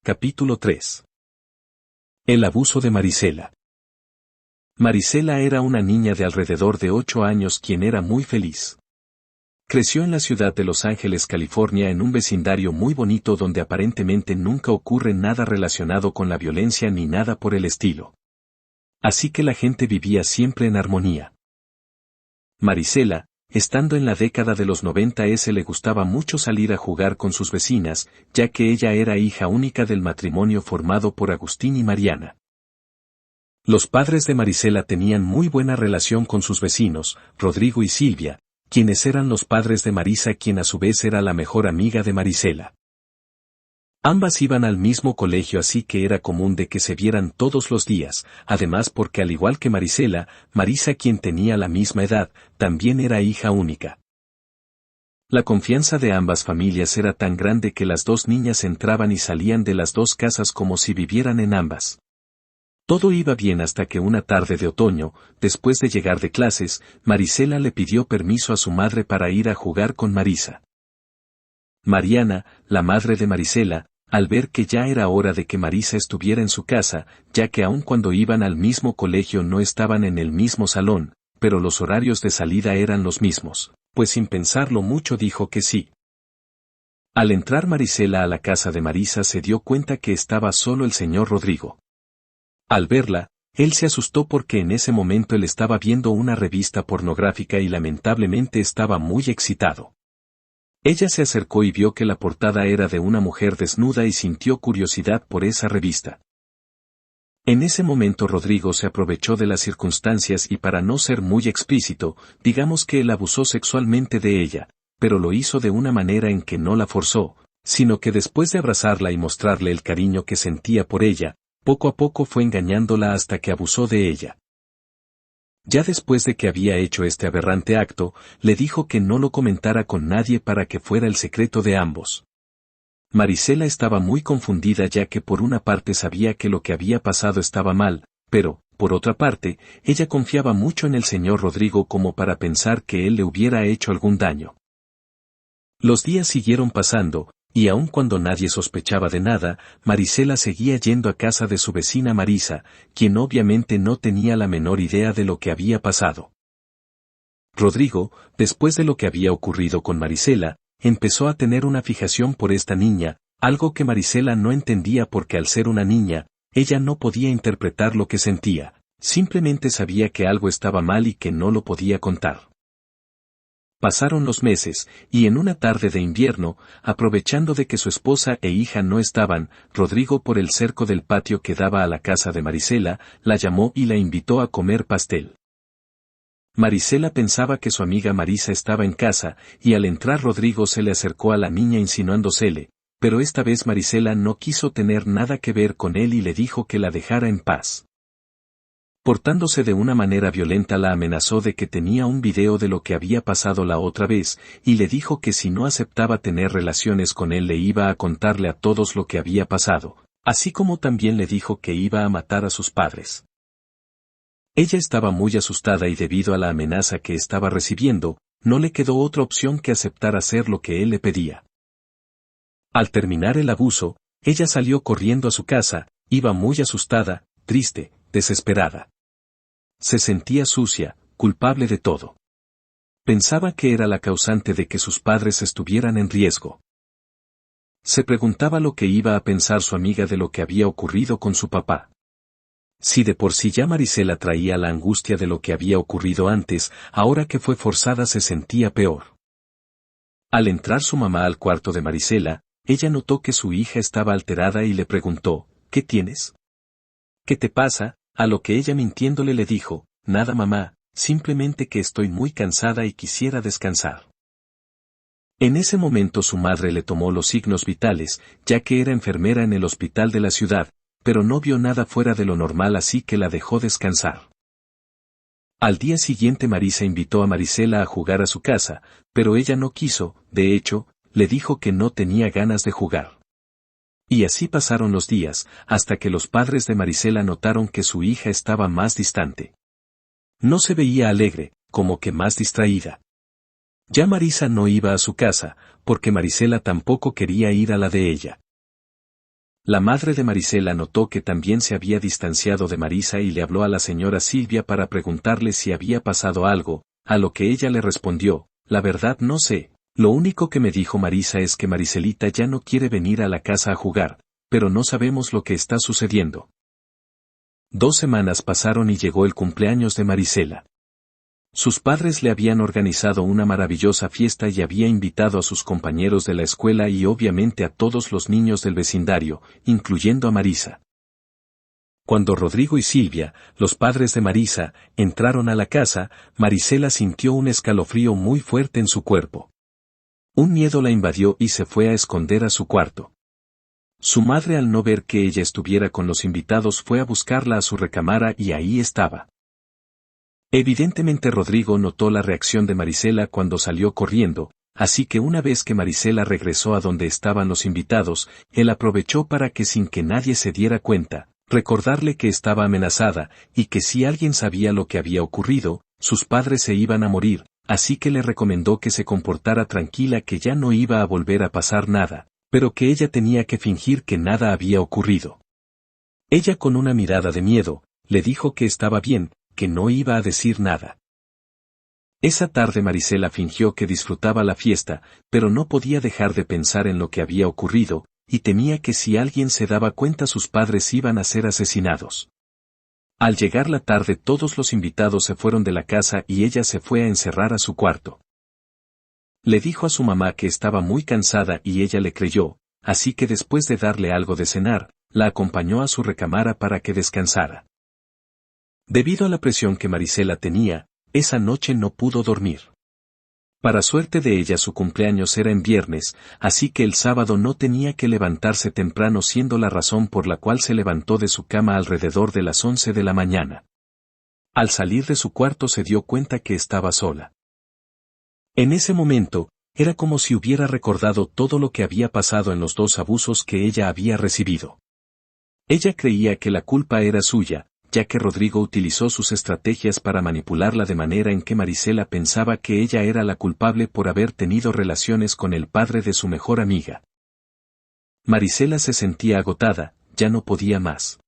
Capítulo 3. El abuso de Marisela. Marisela era una niña de alrededor de 8 años quien era muy feliz. Creció en la ciudad de Los Ángeles, California, en un vecindario muy bonito donde aparentemente nunca ocurre nada relacionado con la violencia ni nada por el estilo. Así que la gente vivía siempre en armonía. Marisela, estando en la década de los 90, le gustaba mucho salir a jugar con sus vecinas, ya que ella era hija única del matrimonio formado por Agustín y Mariana. Los padres de Marisela tenían muy buena relación con sus vecinos, Rodrigo y Silvia, quienes eran los padres de Marisa, quien a su vez era la mejor amiga de Marisela. Ambas iban al mismo colegio, así que era común de que se vieran todos los días, además porque al igual que Marisela, Marisa, quien tenía la misma edad, también era hija única. La confianza de ambas familias era tan grande que las dos niñas entraban y salían de las dos casas como si vivieran en ambas. Todo iba bien hasta que una tarde de otoño, después de llegar de clases, Marisela le pidió permiso a su madre para ir a jugar con Marisa. Mariana, la madre de Marisela, al ver que ya era hora de que Marisa estuviera en su casa, ya que aun cuando iban al mismo colegio no estaban en el mismo salón, pero los horarios de salida eran los mismos, pues sin pensarlo mucho dijo que sí. Al entrar Marisela a la casa de Marisa se dio cuenta que estaba solo el señor Rodrigo. Al verla, él se asustó porque en ese momento él estaba viendo una revista pornográfica y lamentablemente estaba muy excitado. Ella se acercó y vio que la portada era de una mujer desnuda y sintió curiosidad por esa revista. En ese momento Rodrigo se aprovechó de las circunstancias y, para no ser muy explícito, digamos que él abusó sexualmente de ella, pero lo hizo de una manera en que no la forzó, sino que después de abrazarla y mostrarle el cariño que sentía por ella, poco a poco fue engañándola hasta que abusó de ella. Ya después de que había hecho este aberrante acto, le dijo que no lo comentara con nadie para que fuera el secreto de ambos. Marisela estaba muy confundida, ya que por una parte sabía que lo que había pasado estaba mal, pero, por otra parte, ella confiaba mucho en el señor Rodrigo como para pensar que él le hubiera hecho algún daño. Los días siguieron pasando, y aun cuando nadie sospechaba de nada, Marisela seguía yendo a casa de su vecina Marisa, quien obviamente no tenía la menor idea de lo que había pasado. Rodrigo, después de lo que había ocurrido con Marisela, empezó a tener una fijación por esta niña, algo que Marisela no entendía porque al ser una niña, ella no podía interpretar lo que sentía, simplemente sabía que algo estaba mal y que no lo podía contar. Pasaron los meses, y en una tarde de invierno, aprovechando de que su esposa e hija no estaban, Rodrigo, por el cerco del patio que daba a la casa de Marisela, la llamó y la invitó a comer pastel. Marisela pensaba que su amiga Marisa estaba en casa, y al entrar Rodrigo se le acercó a la niña insinuándosele, pero esta vez Marisela no quiso tener nada que ver con él y le dijo que la dejara en paz. Portándose de una manera violenta, la amenazó de que tenía un video de lo que había pasado la otra vez, y le dijo que si no aceptaba tener relaciones con él le iba a contarle a todos lo que había pasado, así como también le dijo que iba a matar a sus padres. Ella estaba muy asustada y debido a la amenaza que estaba recibiendo, no le quedó otra opción que aceptar hacer lo que él le pedía. Al terminar el abuso, ella salió corriendo a su casa, iba muy asustada, triste, desesperada. Se sentía sucia, culpable de todo. Pensaba que era la causante de que sus padres estuvieran en riesgo. Se preguntaba lo que iba a pensar su amiga de lo que había ocurrido con su papá. Si de por sí ya Marisela traía la angustia de lo que había ocurrido antes, ahora que fue forzada se sentía peor. Al entrar su mamá al cuarto de Marisela, ella notó que su hija estaba alterada y le preguntó, ¿qué tienes? ¿Qué te pasa? A lo que ella, mintiéndole, le dijo, nada mamá, simplemente que estoy muy cansada y quisiera descansar. En ese momento su madre le tomó los signos vitales, ya que era enfermera en el hospital de la ciudad, pero no vio nada fuera de lo normal, así que la dejó descansar. Al día siguiente Marisa invitó a Marisela a jugar a su casa, pero ella no quiso, de hecho, le dijo que no tenía ganas de jugar. Y así pasaron los días, hasta que los padres de Marisela notaron que su hija estaba más distante. No se veía alegre, como que más distraída. Ya Marisa no iba a su casa, porque Marisela tampoco quería ir a la de ella. La madre de Marisela notó que también se había distanciado de Marisa y le habló a la señora Silvia para preguntarle si había pasado algo, a lo que ella le respondió, la verdad no sé, lo único que me dijo Marisa es que Mariselita ya no quiere venir a la casa a jugar, pero no sabemos lo que está sucediendo. 2 semanas pasaron y llegó el cumpleaños de Marisela. Sus padres le habían organizado una maravillosa fiesta y había invitado a sus compañeros de la escuela y obviamente a todos los niños del vecindario, incluyendo a Marisa. Cuando Rodrigo y Silvia, los padres de Marisa, entraron a la casa, Marisela sintió un escalofrío muy fuerte en su cuerpo. Un miedo la invadió y se fue a esconder a su cuarto. Su madre, al no ver que ella estuviera con los invitados, fue a buscarla a su recámara y ahí estaba. Evidentemente Rodrigo notó la reacción de Marisela cuando salió corriendo, así que una vez que Marisela regresó a donde estaban los invitados, él aprovechó para que sin que nadie se diera cuenta, recordarle que estaba amenazada, y que si alguien sabía lo que había ocurrido, sus padres se iban a morir, así que le recomendó que se comportara tranquila, que ya no iba a volver a pasar nada, pero que ella tenía que fingir que nada había ocurrido. Ella, con una mirada de miedo, le dijo que estaba bien, que no iba a decir nada. Esa tarde Marisela fingió que disfrutaba la fiesta, pero no podía dejar de pensar en lo que había ocurrido, y temía que si alguien se daba cuenta sus padres iban a ser asesinados. Al llegar la tarde todos los invitados se fueron de la casa y ella se fue a encerrar a su cuarto. Le dijo a su mamá que estaba muy cansada y ella le creyó, así que después de darle algo de cenar, la acompañó a su recámara para que descansara. Debido a la presión que Marisela tenía, esa noche no pudo dormir. Para suerte de ella su cumpleaños era en viernes, así que el sábado no tenía que levantarse temprano, siendo la razón por la cual se levantó de su cama alrededor de las 11 de la mañana. Al salir de su cuarto se dio cuenta que estaba sola. En ese momento, era como si hubiera recordado todo lo que había pasado en los 2 abusos que ella había recibido. Ella creía que la culpa era suya, ya que Rodrigo utilizó sus estrategias para manipularla de manera en que Marisela pensaba que ella era la culpable por haber tenido relaciones con el padre de su mejor amiga. Marisela se sentía agotada, ya no podía más.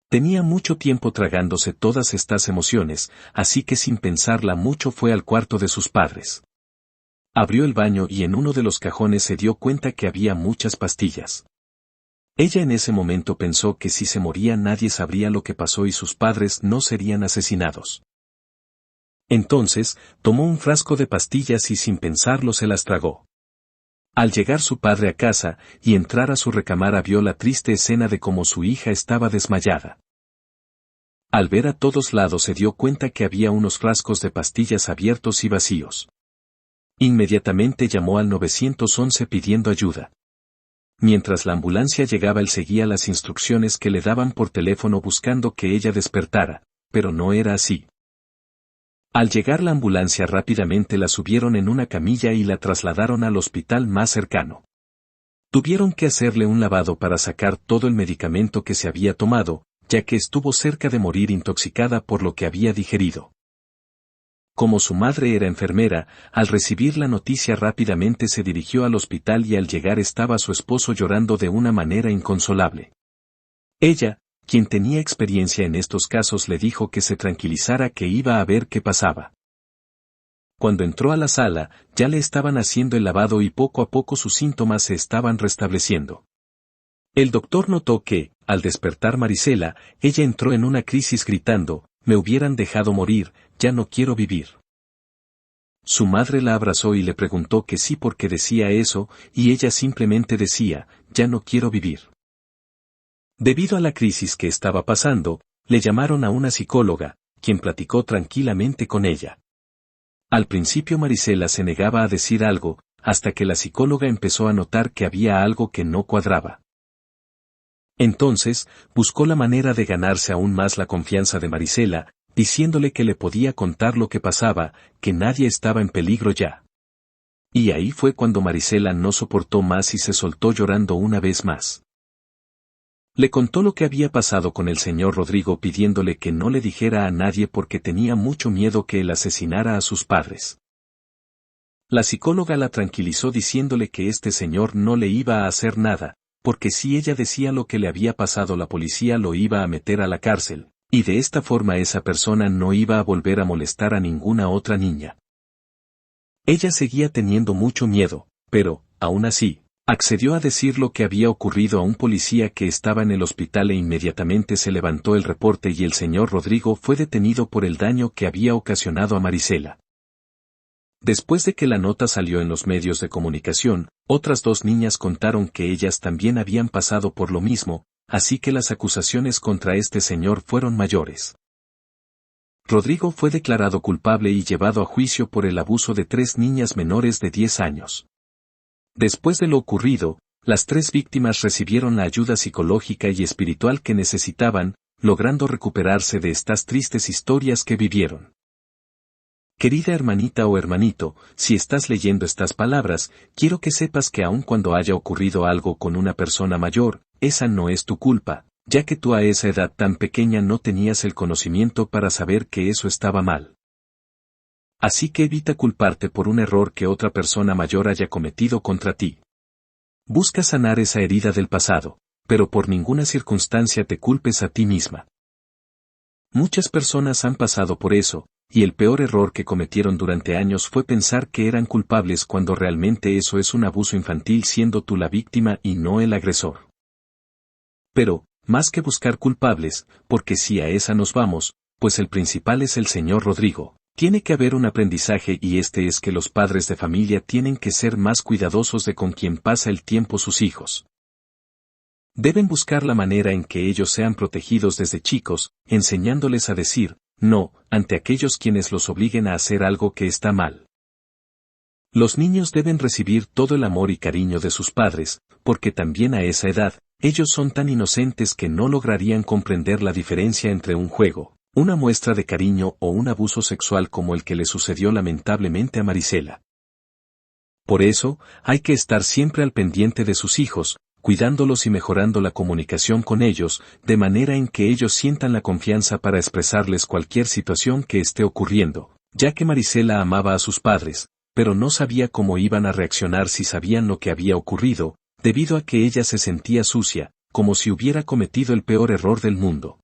Tenía mucho tiempo tragándose todas estas emociones, así que sin pensarla mucho fue al cuarto de sus padres. Abrió el baño y en uno de los cajones se dio cuenta que había muchas pastillas. Ella en ese momento pensó que si se moría nadie sabría lo que pasó y sus padres no serían asesinados. Entonces, tomó un frasco de pastillas y sin pensarlo se las tragó. Al llegar su padre a casa y entrar a su recámara vio la triste escena de cómo su hija estaba desmayada. Al ver a todos lados se dio cuenta que había unos frascos de pastillas abiertos y vacíos. Inmediatamente llamó al 911 pidiendo ayuda. Mientras la ambulancia llegaba él seguía las instrucciones que le daban por teléfono buscando que ella despertara, pero no era así. Al llegar la ambulancia rápidamente la subieron en una camilla y la trasladaron al hospital más cercano. Tuvieron que hacerle un lavado para sacar todo el medicamento que se había tomado, ya que estuvo cerca de morir intoxicada por lo que había digerido. Como su madre era enfermera, al recibir la noticia rápidamente se dirigió al hospital y al llegar estaba su esposo llorando de una manera inconsolable. Ella, quien tenía experiencia en estos casos, le dijo que se tranquilizara, que iba a ver qué pasaba. Cuando entró a la sala, ya le estaban haciendo el lavado y poco a poco sus síntomas se estaban restableciendo. El doctor notó que, al despertar Marisela, ella entró en una crisis gritando, «Me hubieran dejado morir, ya no quiero vivir». Su madre la abrazó y le preguntó que sí por qué decía eso, y ella simplemente decía, «Ya no quiero vivir». Debido a la crisis que estaba pasando, le llamaron a una psicóloga, quien platicó tranquilamente con ella. Al principio Marisela se negaba a decir algo, hasta que la psicóloga empezó a notar que había algo que no cuadraba. Entonces, buscó la manera de ganarse aún más la confianza de Marisela, diciéndole que le podía contar lo que pasaba, que nadie estaba en peligro ya. Y ahí fue cuando Marisela no soportó más y se soltó llorando una vez más. Le contó lo que había pasado con el señor Rodrigo pidiéndole que no le dijera a nadie porque tenía mucho miedo que él asesinara a sus padres. La psicóloga la tranquilizó diciéndole que este señor no le iba a hacer nada, porque si ella decía lo que le había pasado la policía lo iba a meter a la cárcel, y de esta forma esa persona no iba a volver a molestar a ninguna otra niña. Ella seguía teniendo mucho miedo, pero, aún así, accedió a decir lo que había ocurrido a un policía que estaba en el hospital e inmediatamente se levantó el reporte y el señor Rodrigo fue detenido por el daño que había ocasionado a Marisela. Después de que la nota salió en los medios de comunicación, otras 2 niñas contaron que ellas también habían pasado por lo mismo, así que las acusaciones contra este señor fueron mayores. Rodrigo fue declarado culpable y llevado a juicio por el abuso de 3 niñas menores de 10 años. Después de lo ocurrido, las 3 víctimas recibieron la ayuda psicológica y espiritual que necesitaban, logrando recuperarse de estas tristes historias que vivieron. Querida hermanita o hermanito, si estás leyendo estas palabras, quiero que sepas que aun cuando haya ocurrido algo con una persona mayor, esa no es tu culpa, ya que tú a esa edad tan pequeña no tenías el conocimiento para saber que eso estaba mal. Así que evita culparte por un error que otra persona mayor haya cometido contra ti. Busca sanar esa herida del pasado, pero por ninguna circunstancia te culpes a ti misma. Muchas personas han pasado por eso, y el peor error que cometieron durante años fue pensar que eran culpables cuando realmente eso es un abuso infantil siendo tú la víctima y no el agresor. Pero, más que buscar culpables, porque si a esa nos vamos, pues el principal es el señor Rodrigo, tiene que haber un aprendizaje y este es que los padres de familia tienen que ser más cuidadosos de con quien pasa el tiempo sus hijos. Deben buscar la manera en que ellos sean protegidos desde chicos, enseñándoles a decir, no, ante aquellos quienes los obliguen a hacer algo que está mal. Los niños deben recibir todo el amor y cariño de sus padres, porque también a esa edad, ellos son tan inocentes que no lograrían comprender la diferencia entre un juego, una muestra de cariño o un abuso sexual como el que le sucedió lamentablemente a Marisela. Por eso, hay que estar siempre al pendiente de sus hijos, cuidándolos y mejorando la comunicación con ellos, de manera en que ellos sientan la confianza para expresarles cualquier situación que esté ocurriendo, ya que Marisela amaba a sus padres, pero no sabía cómo iban a reaccionar si sabían lo que había ocurrido, debido a que ella se sentía sucia, como si hubiera cometido el peor error del mundo.